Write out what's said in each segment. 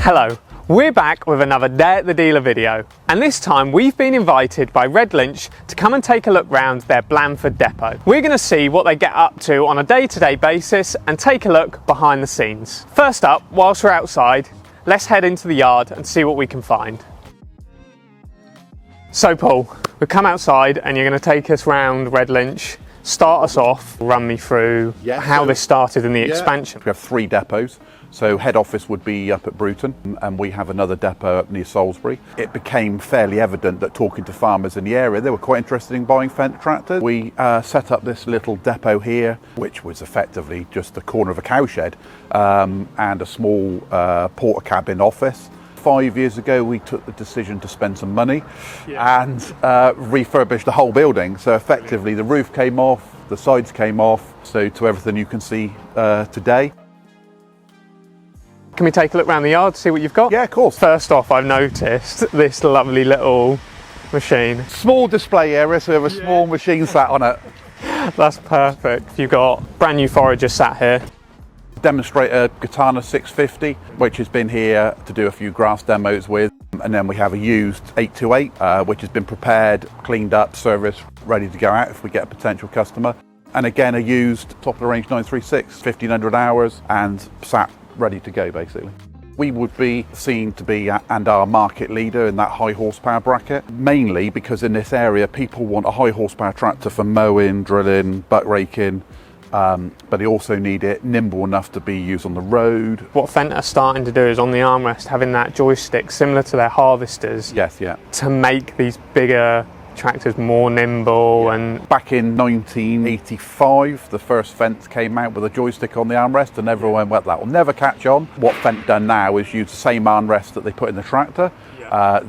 Hello, we're back with another Day at the Dealer video, and this time we've been invited by Redlynch to come and take a look round their Blandford depot. We're going to see what they get up to on a day-to-day basis and take a look behind the scenes. First up, whilst we're outside, let's head into the yard and see what we can find. So Paul, we've come outside and you're going to take us round Redlynch. Start us off, run me through how this started in the expansion. We have 3 depots. So head office would be up at Bruton, and we have another depot up near Salisbury. It became fairly evident that talking to farmers in the area, they were quite interested in buying Fendt tractors. We set up this little depot here, which was effectively just the corner of a cowshed and a small porter cabin office. 5 years ago, we took the decision to spend some money and refurbish the whole building. So effectively, the roof came off, the sides came off, so to everything you can see today. Can we take a look around the yard, see what you've got? Yeah, of course. First off, I've noticed this lovely little machine. Small display area, so we have a small machine sat on it. That's perfect. You've got brand new forager sat here. Demonstrator Katana 650, which has been here to do a few grass demos with. And then we have a used 828, which has been prepared, cleaned up, serviced, ready to go out if we get a potential customer. And again, a used top of the range 936, 1500 hours, and sat ready to go basically. We would be seen to be and our market leader in that high horsepower bracket, mainly because in this area people want a high horsepower tractor for mowing, drilling, buck raking, but they also need it nimble enough to be used on the road. What Fendt are starting to do is on the armrest having that joystick similar to their harvesters. Yes, yeah. To make these bigger tractors more nimble. And back in 1985 the first Fendt came out with a joystick on the armrest, and everyone went, that will never catch on. What Fendt done now is use the same armrest that they put in the tractor,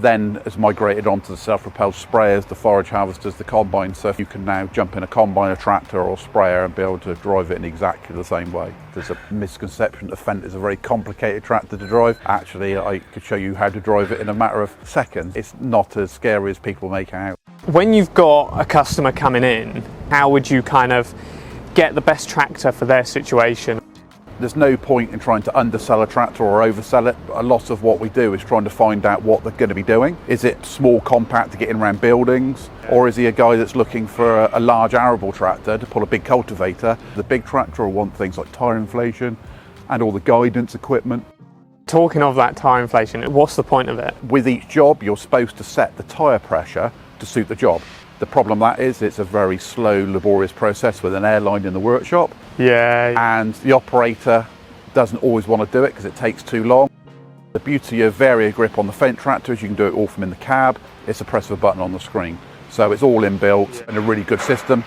then has migrated onto the self-propelled sprayers, the forage harvesters, the combines. So you can now jump in a combine, a tractor or a sprayer and be able to drive it in exactly the same way. There's a misconception that Fendt is a very complicated tractor to drive. Actually, I could show you how to drive it in a matter of seconds. It's not as scary as people make out. When you've got a customer coming in, how would you kind of get the best tractor for their situation? There's no point in trying to undersell a tractor or oversell it. A lot of what we do is trying to find out what they're going to be doing. Is it small, compact to get in around buildings? Or is he a guy that's looking for a large arable tractor to pull a big cultivator? The big tractor will want things like tyre inflation and all the guidance equipment. Talking of that tyre inflation, what's the point of it? With each job, you're supposed to set the tyre pressure to suit the job. The problem that is, it's a very slow, laborious process with an airline in the workshop. And the operator doesn't always want to do it because it takes too long. The beauty of Varia Grip on the Fendt tractor is you can do it all from in the cab. It's a press of a button on the screen. So it's all inbuilt and a really good system.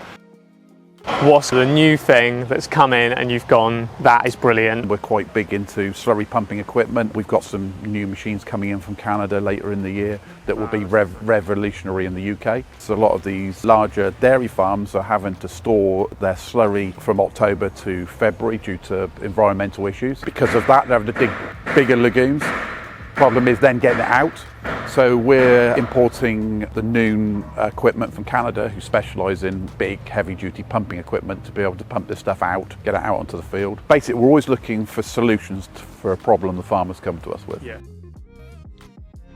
What's the new thing that's come in and you've gone, that is brilliant? We're quite big into slurry pumping equipment. We've got some new machines coming in from Canada later in the year that will be revolutionary in the UK. So a lot of these larger dairy farms are having to store their slurry from October to February due to environmental issues. Because of that, they're having to dig bigger lagoons. Problem is then getting it out. So we're importing the Nuhn equipment from Canada, who specialise in big heavy duty pumping equipment to be able to pump this stuff out, get it out onto the field. Basically, we're always looking for solutions for a problem the farmers come to us with.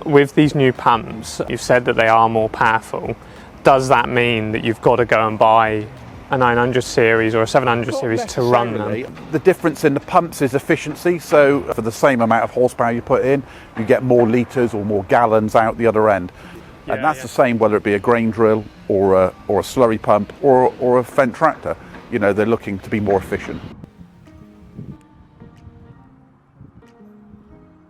With these new pumps, you've said that they are more powerful. Does that mean that you've got to go and buy a 900 series or a 700 series to run them? The difference in the pumps is efficiency. So for the same amount of horsepower you put in, you get more litres or more gallons out the other end. And that's the same whether it be a grain drill or a slurry pump or a Fendt tractor. You know, they're looking to be more efficient.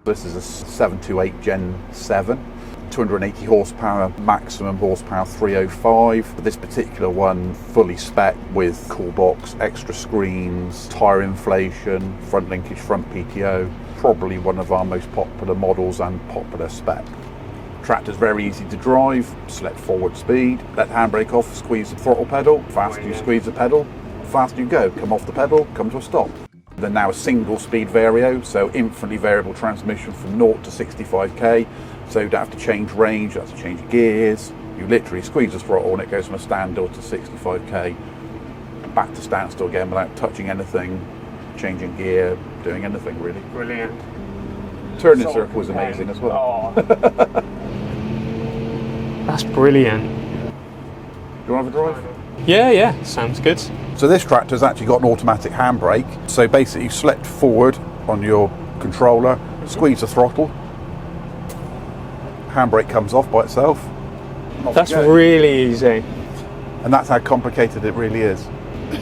This is a 728 Gen 7. 280 horsepower, maximum horsepower 305. This particular one fully spec with cool box, extra screens, tyre inflation, front linkage, front PTO. Probably one of our most popular models and popular spec. Tractor's very easy to drive. Select forward speed, let the handbrake off, squeeze the throttle pedal. Faster you squeeze the pedal, faster you go. Come off the pedal, come to a stop. They're now a single speed vario, so infinitely variable transmission from 0 to 65k. So you don't have to change range, you don't have to change gears. You literally squeeze the throttle and it goes from a standstill to 65k, back to standstill again without touching anything, changing gear, doing anything really. Brilliant. Turning circle is amazing as well. Oh. That's brilliant. You want to have a drive? Yeah, sounds good. So this tractor's actually got an automatic handbrake. So basically you select forward on your controller, squeeze the throttle, handbrake comes off by itself. That's really easy. And that's how complicated it really is.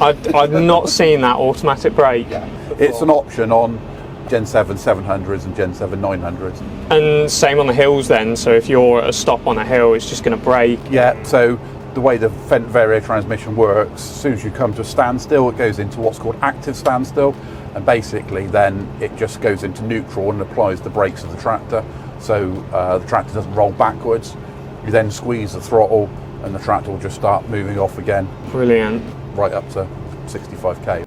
I've not seen that automatic brake. Yeah. It's an option on Gen 7 700s and Gen 7 900s. And same on the hills then, so if you're at a stop on a hill, it's just going to brake. Yeah, so the way the Fendt Vario transmission works, as soon as you come to a standstill, it goes into what's called active standstill, and basically then it just goes into neutral and applies the brakes of the tractor, so the tractor doesn't roll backwards. You then squeeze the throttle and the tractor will just start moving off again. Brilliant. Right up to 65k.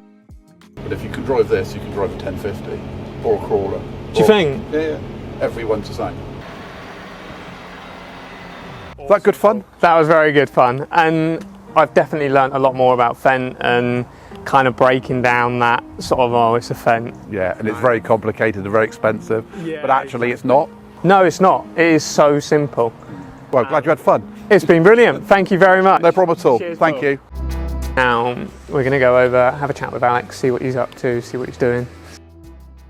But if you can drive this, you can drive a 1050 or a crawler. Do you think? Yeah, everyone's the same. Is that good fun? That was very good fun, and I've definitely learnt a lot more about Fendt and kind of breaking down that sort of, oh, it's a Fendt. Yeah, and it's very complicated and very expensive, but actually it's not. No, it's not. It is so simple. Well, glad you had fun. It's been brilliant. Thank you very much. No problem at all. Cheers, Thank Paul. you. Now, we're going to go over, have a chat with Alex, see what he's up to, see what he's doing.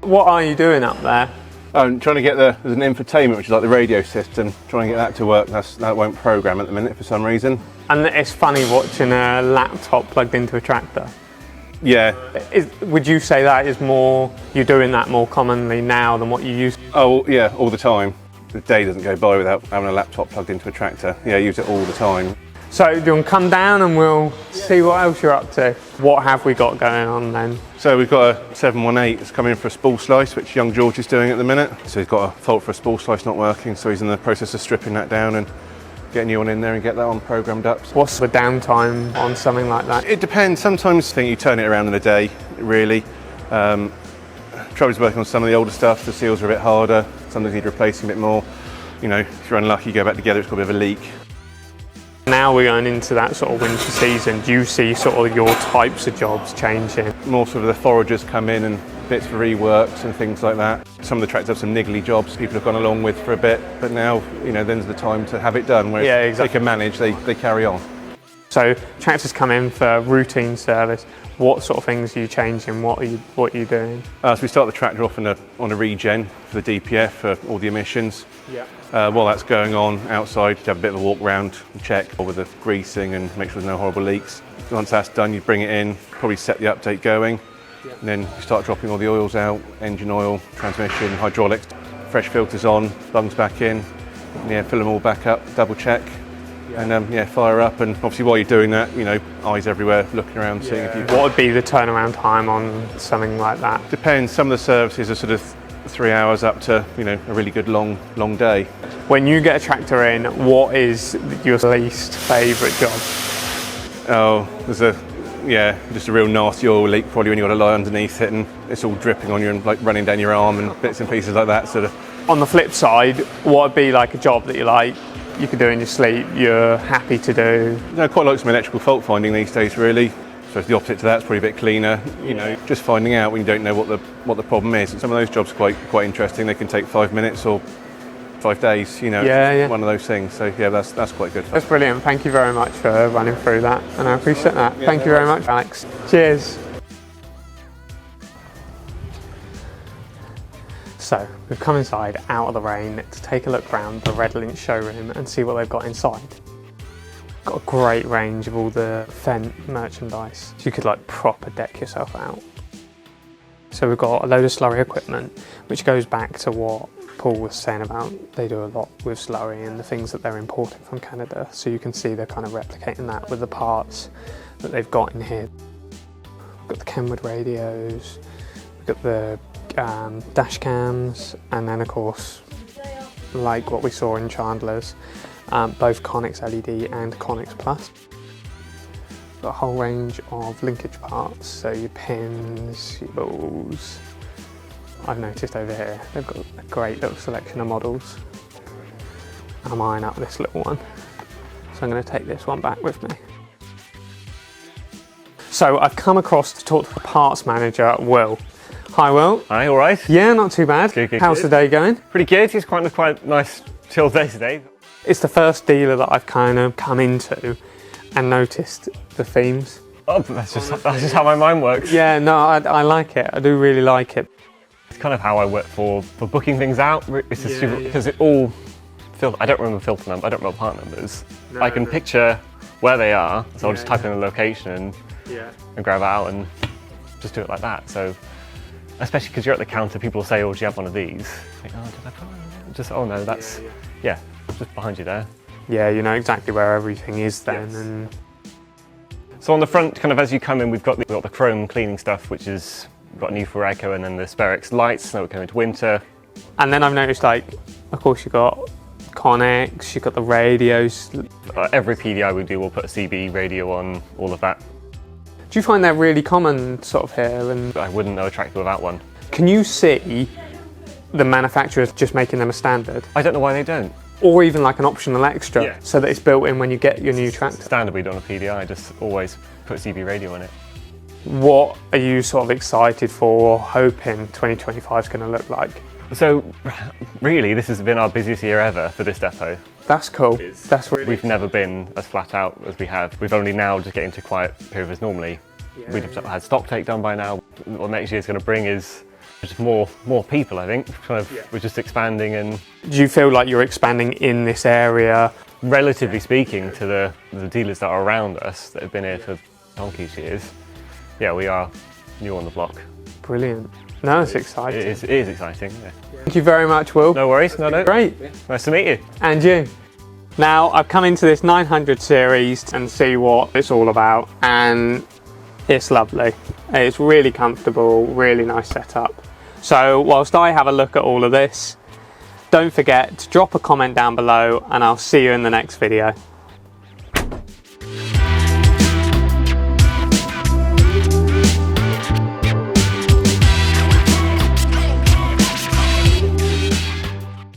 What are you doing up there? I'm trying to get there's an infotainment, which is like the radio system, trying to get that to work. That won't program at the minute for some reason. And it's funny watching a laptop plugged into a tractor. Yeah. Would you say that is more, you're doing that more commonly now than what you used to? Oh, yeah, all the time. The day doesn't go by without having a laptop plugged into a tractor. Yeah, I use it all the time. So do you want to come down and we'll see what else you're up to? What have we got going on then? So we've got a 718 that's coming in for a spool slice, which young George is doing at the minute. So he's got a fault for a spool slice not working, so he's in the process of stripping that down and getting you on in there and get that on programmed up. What's the downtime on something like that? It depends. Sometimes I think you turn it around in a day, really. Troubles working on some of the older stuff, the seals are a bit harder, sometimes you need replacing a bit more. You know, if you're unlucky, you go back together, it's got a bit of a leak. Now we're going into that sort of winter season. Do you see sort of your types of jobs changing? More sort of the foragers come in and bits for reworks and things like that. Some of the tractors have some niggly jobs people have gone along with for a bit, but now, you know, then's the time to have it done, where they can manage, they carry on. So tractors come in for routine service. What sort of things are you changing? What are you doing? So we start the tractor off on a regen for the DPF for all the emissions. Yeah. While that's going on outside, you have a bit of a walk round and check with the greasing and make sure there's no horrible leaks. Once that's done, you bring it in, probably set the update going, and then you start dropping all the oils out, engine oil, transmission, hydraulics, fresh filters on, bungs back in, and fill them all back up, double check, and fire up. And obviously while you're doing that, you know, eyes everywhere, looking around, seeing if you... What would be the turnaround time on something like that? Depends. Some of the services are sort of 3 hours up to, you know, a really good long day. When you get a tractor in, what is your least favourite job? Oh, just a real nasty oil leak, probably when you've got to lie underneath it and it's all dripping on you and like running down your arm and bits and pieces like that sort of. On the flip side, what would be like a job that you could do in your sleep, you're happy to do? I quite like some electrical fault finding these days, really. So it's the opposite to that, it's probably a bit cleaner. You know, just finding out when you don't know what the problem is. And some of those jobs are quite interesting. They can take 5 minutes or 5 days. You know, it's one of those things. So yeah, that's quite good. That's brilliant. Thank you very much for running through that, and I appreciate that. Thank you very much, Alex. Cheers. So we've come inside out of the rain to take a look around the Redlynch showroom and see what they've got inside. Got a great range of all the Fendt merchandise, so you could like proper deck yourself out. So we've got a load of slurry equipment, which goes back to what Paul was saying about they do a lot with slurry and the things that they're importing from Canada. So you can see they're kind of replicating that with the parts that they've got in here. We've got the Kenwood radios, we've got the dash cams, and then of course, like what we saw in Chandler's, both Connex LED and Connex Plus. Got a whole range of linkage parts, so your pins, your balls. I've noticed over here they've got a great little selection of models. I'm eyeing up this little one, so I'm going to take this one back with me. So I've come across to talk to the parts manager, Will. Hi, Will. Hi, all right? Yeah, not too bad. Good, good, How's good. the day going? Pretty good. It's quite a nice chill day today. It's the first dealer that I've kind of come into and noticed the themes. Oh, that's just how my mind works. Yeah, no, I like it. I do really like it. It's kind of how I work for booking things out. It's just because it all I don't remember filter numbers. I don't remember part numbers. I can picture where they are, so I'll just type in the location and grab it out and just do it like that. So, especially because you're at the counter, people will say, "Oh, do you have one of these?" Like, oh, did I put one? Just, oh no, that's just behind you there. Yeah, you know exactly where everything is then. Yes. And So on the front, kind of as you come in, we've got the chrome cleaning stuff, which is we've got new for Echo, and then the Sperex lights. Now we're coming to winter. And then I've noticed, like, of course you've got Connex, you've got the radios. Every PDI we do, we'll put a CB radio on, all of that. Do you find they're really common sort of here? And I wouldn't know a tractor without one. can you see the manufacturers just making them a standard? I don't know why they don't. Or even like an optional extra, Yeah. so that it's built in when you get your new tractor? Standard we do on a PDI, just always put CB radio on it. What are you sort of excited for or hoping 2025 is going to look like? So really, this has been our busiest year ever for this depot. That's cool. That's really We've never been as flat out as we have. We've only now just getting to quiet period as normally. We'd have had stock take done by now. What next year's going to bring is just more people, I think. We're just expanding, and Do you feel like you're expanding in this area? relatively speaking to the dealers that are around us that have been here for donkey's years, yeah, we are new on the block. Brilliant. No, it's exciting. It is exciting. Yeah. Thank you very much, Will. No worries. No. Great. Nice to meet you. And you. Now, I've come into this 900 series and see what it's all about, and it's lovely. It's really comfortable, really nice setup. So whilst I have a look at all of this, don't forget to drop a comment down below, and I'll see you in the next video.